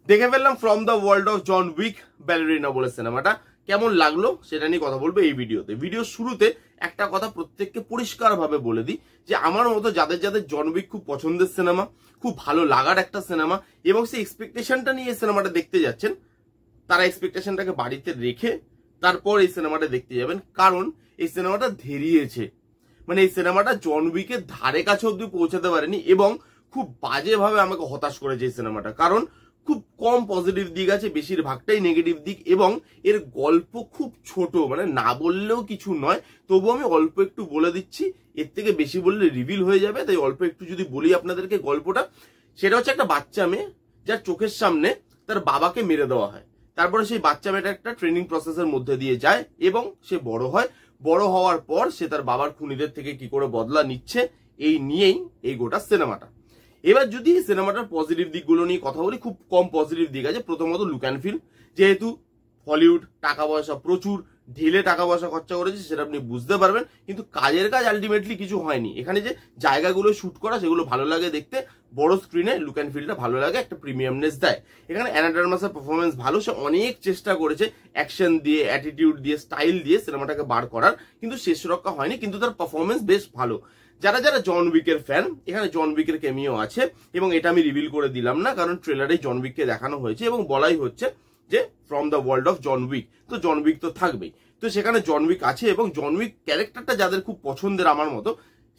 দেখে ফেললাম from the world of John Wick ballerina বলে সিনেমাটা। কেমন লাগলো সেটা নিয়ে কথা বলবো এই ভিডিওতে। ভিডিওর শুরুতে একটা কথা প্রত্যেককে পরিষ্কারভাবে বলে দিই যে আমার মতো যাদের যাদের জন উইক খুব পছন্দের সিনেমা, খুব ভালো লাগার একটা সিনেমা এবং সেই এক্সপেকটেশনটা নিয়ে এই সিনেমাটা দেখতে যাচ্ছেন, তারা এক্সপেকটেশনটাকে বাড়িতে রেখে তারপর এই সিনেমাটা দেখতে যাবেন। কারণ এই সিনেমাটা ধেরিয়েছে, মানে এই সিনেমাটা জন উইকের ধারে কাছে অব্দি পৌঁছাতে পারেনি এবং খুব বাজেভাবে আমাকে হতাশ করেছে এই সিনেমাটা। কারণ খুব কম পজিটিভ দিক আছে, বেশিরভাগটাই নেগেটিভ দিক এবং এর গল্প খুব ছোট, মানে না বললেও কিছু নয়, তবু আমি অল্প একটু বলে দিচ্ছি, এর থেকে বেশি বললে রিভিল হয়ে যাবে, তাই অল্প একটু যদি বলি আপনাদেরকে গল্পটা। সেটা হচ্ছে একটা বাচ্চা মেয়ে যার চোখের সামনে তার বাবাকে মেরে দেওয়া হয়। তারপরে সেই বাচ্চা মেয়েটা একটা ট্রেনিং প্রসেসের মধ্যে দিয়ে যায় এবং সে বড় হয়। বড় হওয়ার পর সে তার বাবার খুনিদের থেকে কি করে বদলা নিচ্ছে, এই নিয়েই এই গোটা সিনেমাটা। এবার যদি সিনেমাটার পজিটিভ দিকগুলো নিয়ে কথা বলি, খুব কম পজিটিভ দিক আছে। প্রথমত লুক অ্যান্ড ফিল, যেহেতু হলিউড টাকা পয়সা প্রচুর ঢেলে টাকা পয়সা খরচা করেছে সেটা আপনি বুঝতে পারবেন, কিন্তু কাজের কাজ আলটিমেটলি কিছু হয়নি। এখানে যে জায়গাগুলো শুট করা সেগুলো ভালো লাগে দেখতে, বড় স্ক্রিনে লুক অ্যান্ড ফিলটা ভালো লাগে, একটা প্রিমিয়ামনেস দেয়। এখানে অ্যানা ডে আর্মাসের পারফরমেন্স ভালো, সে অনেক চেষ্টা করেছে অ্যাকশন দিয়ে, অ্যাটিটিউড দিয়ে, স্টাইল দিয়ে সিনেমাটাকে বার করার, কিন্তু শেষ রক্ষা হয়নি। কিন্তু তার পারফরমেন্স বেশ ভালো। যারা যারা জন উইকের ফ্যান, এখানে জন উইকের ক্যামিও আছে এবং এটা আমি রিভিল করে দিলাম না, কারণ ট্রেলারে জন উইককে দেখানো হয়েছে এবং বলাই হচ্ছে যে from the world of John Wick, তো জন উইক তো থাকবেই। তো সেখানে জন উইক আছে এবং জন উইক ক্যারেক্টারটা যাদের খুব পছন্দের আমার মতো,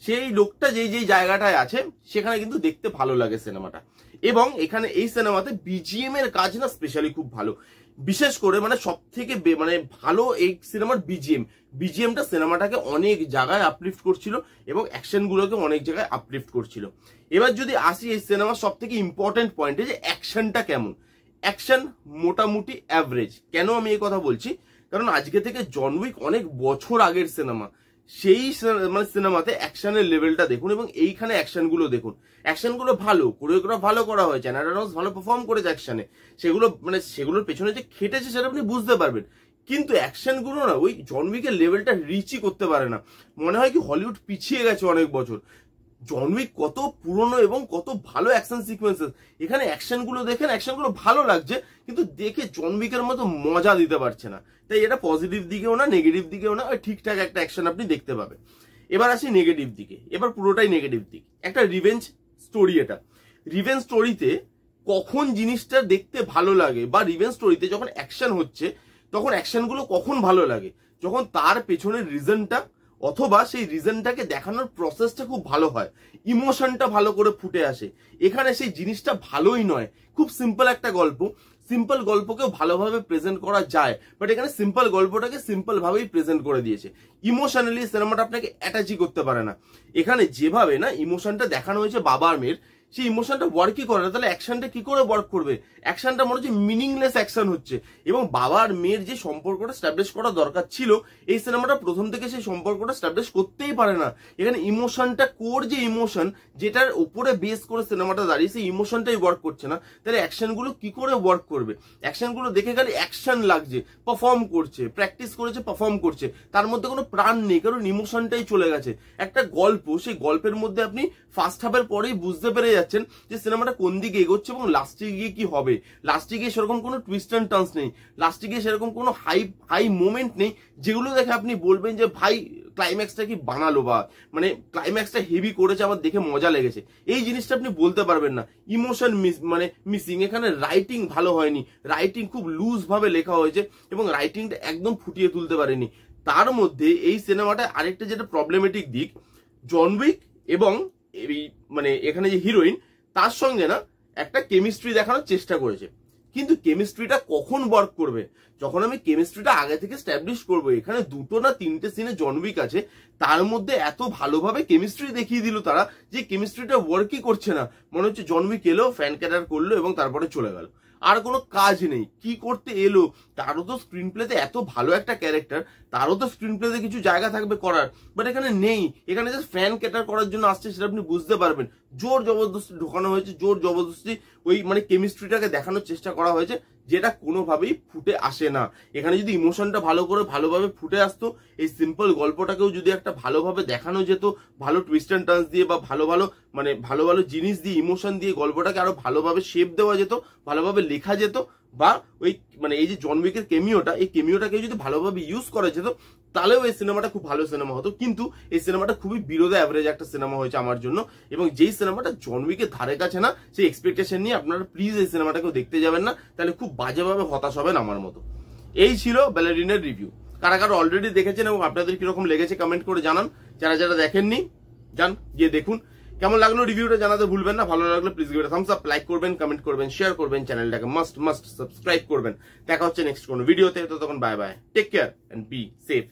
সেই লোকটা যেই যেই জায়গাটায় আছে সেখানে কিন্তু দেখতে ভালো লাগে সিনেমাটা। এবং এখানে এই সিনেমাতে বিজিএম এর কাজ না স্পেশালি খুব ভালো, বিশেষ করে মানে সব থেকে মানে ভালো এই সিনেমার বিজিএমটা সিনেমাটাকে অনেক জায়গায় আপলিফট করছিল এবং অ্যাকশন গুলোকে অনেক জায়গায় আপলিফট করছিল। এবার যদি আসি এই সিনেমার সব থেকে ইম্পর্টেন্ট পয়েন্টে, যে অ্যাকশনটা কেমন। অ্যাকশন মোটামুটি অ্যাভারেজ। কেন আমি এই কথা বলছি, কারণ আজকে থেকে জন উইক অনেক বছর আগের সিনেমা, সেই মানে সিনেমাতে অ্যাকশনের লেভেলটা দেখুন এবং এইখানে অ্যাকশনগুলো দেখুন। অ্যাকশনগুলো ভালো, কোরিওগ্রাফ ভালো করা হয়েছে, অ্যানা ডে আর্মাস ভালো পারফর্ম করেছে অ্যাকশনে, সেগুলো মানে সেগুলোর পেছনে যে খেটেছে সেটা আপনি বুঝতে পারবেন। কিন্তু অ্যাকশনগুলো না ওই জন উইকের লেভেলটা রিচই করতে পারে না। মনে হয় কি হলিউড পিছিয়ে গেছে অনেক বছর। জন উইক কত পুরনো এবং কত ভালো অ্যাকশন সিকোয়েন্সেস, এখানে অ্যাকশনগুলো দেখেন, অ্যাকশনগুলো ভালো লাগছে, কিন্তু দেখে জন উইকের মতো মজা দিতে পারছে না। তাই এটা পজিটিভ দিকেও না নেগেটিভ দিকেও না, ওই ঠিকঠাক একটা অ্যাকশন আপনি দেখতে পাবেন। এবার আসি নেগেটিভ দিকে, এবার পুরোটাই নেগেটিভ দিক। একটা রিভেঞ্জ স্টোরি, এটা রিভেঞ্জ স্টোরিতে কখন জিনিসটা দেখতে ভালো লাগে, বা রিভেঞ্জ স্টোরিতে যখন অ্যাকশন হচ্ছে তখন অ্যাকশনগুলো কখন ভালো লাগে, যখন তার পেছনের রিজনটা অথবা সেই রিজনটাকে দেখানোর প্রসেসটা খুব ভালো হয়, ইমোশনটা ভালো করে ফুটে আসে। এখানে সেই জিনিসটা ভালোই নয়, খুব সিম্পল একটা গল্প, সিম্পল গল্পকেও ভালোভাবে প্রেজেন্ট করা যায়, বাট এখানে সিম্পল গল্পটাকে সিম্পল ভাবেই প্রেজেন্ট করে দিয়েছে। ইমোশনালি সিনেমাটা আপনাকে অ্যাটাচই করতে পারে না। এখানে যেভাবে না ইমোশনটা দেখানো হয়েছে বাবার মেয়ের, সেই ইমোশনটা ওয়ার্কই করে না, তাহলে অ্যাকশনটা কি করে ওয়ার্ক করবে? অ্যাকশনটা মনে হচ্ছে মিনিংলেস অ্যাকশন হচ্ছে। এবং বাবার মেয়ের যে সম্পর্কটা স্ট্যাবলিশ করা দরকার ছিল, এই সিনেমাটা প্রথম থেকে সেই সম্পর্কটা স্ট্যাবলিশ করতেই পারে না। এখানে ইমোশনটা কোর যে ইমোশন, যেটার উপরে বেস করে সিনেমাটা দাঁড়িয়ে, সেই ইমোশনটাই ওয়ার্ক করছে না, তাহলে অ্যাকশনগুলো কি করে ওয়ার্ক করবে? অ্যাকশনগুলো দেখে গেলে অ্যাকশন লাগছে, পারফর্ম করছে, প্র্যাকটিস করেছে, পারফর্ম করছে, তার মধ্যে কোনো প্রাণ নেই, কারণ ইমোশনটাই চলে গেছে। একটা গল্প, সেই গল্পের মধ্যে আপনি ফার্স্ট হাফের পরেই বুঝতে পেরে যাচ্ছেন যে সিনেমাটা কোন দিকে এগোচ্ছে এবং লাস্টে গিয়ে কি হবে। লাস্টে গিয়ে সেরকম কোনো টুইস্ট অ্যান্ড টার্নস নেই, লাস্টে গিয়ে সেরকম কোনো হাই মোমেন্ট নেই যেগুলো দেখে আপনি বলবেন যে ভাই ক্লাইম্যাক্সটা কি বানালো, বা মানে ক্লাইম্যাক্সটা হেভি করেছে, আমার দেখে মজা লেগেছে, এই জিনিসটা আপনি বলতে পারবেন না। ইমোশন মানে মিসিং। এখানে রাইটিং ভালো হয়নি, রাইটিং খুব লুজ ভাবে লেখা হয়েছে এবং রাইটিংটা একদম ফুটিয়ে তুলতে পারেনি। তার মধ্যে এই সিনেমাটা আরেকটা যেটা প্রবলেমেটিক দিক, জন উইক এবং এই মানে এখানে যে হিরোইন, তার সঙ্গে না একটা কেমিস্ট্রি দেখানোর চেষ্টা করেছে, কিন্তু কেমিস্ট্রিটা কখন ওয়ার্ক করবে? যখন আমি কেমিস্ট্রিটা আগে থেকে স্ট্যাবলিশ করবো। এখানে দুটো না তিনটে সিনে জন উইক আছে, তার মধ্যে এত ভালোভাবে কেমিস্ট্রি দেখিয়ে দিল তারা, যে কেমিস্ট্রিটা ওয়ার্কই করছে না। মনে হচ্ছে জন উইক এলো, ফ্যান ক্যাটার করলো এবং তারপরে চলে গেল, আর কোনো কাজ নেই। কি করতে এলো? তারও তো স্ক্রিন প্লেতে এত ভালো একটা ক্যারেক্টার, তারও তো স্ক্রিন প্লেতে কিছু জায়গা থাকবে করার, বাট এখানে নেই। এখানে জাস্ট ফ্যান ক্যাটার করার জন্য আসছে, সেটা আপনি বুঝতে পারবেন। জোর জবরদস্তি ঢোকানো হয়েছে, জোর জবরদস্তি ওই মানে কেমিস্ট্রিটাকে দেখানোর চেষ্টা করা হয়েছে, যেটা কোনোভাবেই ফুটে আসে না। এখানে যদি ইমোশনটা ভালোভাবে ফুটে আসতো, এই সিম্পল গল্পটাকেও যদি একটা ভালোভাবে দেখানো যেত, ভালো টুইস্ট অ্যান্ড টার্নস দিয়ে বা ভালো জিনিস দিয়ে, ইমোশন দিয়ে গল্পটাকে আরো ভালোভাবে শেপ দেওয়া যেত, ভালোভাবে লেখা যেত, বা ওই এই যে জন উইকের কেমিওটা, এই কেমিওটাকে যদি ভালোভাবে ইউজ করা যেত, তাহলেও এই সিনেমাটা খুব ভালো সিনেমা হতো। কিন্তু এই সিনেমাটা খুবই বিরোধ অ্যাভারেজ একটা সিনেমা হয়েছে আমার জন্য, এবং যেই সিনেমাটা জন উইকের ধারে কাছে না, সেই এক্সপেকটেশন নিয়ে আপনারা প্লিজ এই সিনেমাটাকেও দেখতে যাবেন না, তাহলে খুব বাজেভাবে হতাশ হবেন আমার মতো। এই ছিল ব্যালেরিনার রিভিউ। কারা কারা অলরেডি দেখেছেন এবং আপনাদের কিরকম লেগেছে কমেন্ট করে জানান। যারা দেখেননি যান গিয়ে দেখুন। কেমন লাগলো রিভিউটা জানাতে ভুলবেন না। ভালো লাগলে please give it a Thums up, like করবেন, কমেন্ট করবেন, শেয়ার করবেন, চ্যানেলটাকে মাস্ট সাবস্ক্রাইব করবেন। দেখা হচ্ছে নেক্সট কোনো ভিডিওতে। ততক্ষণ bye bye, take care and be safe.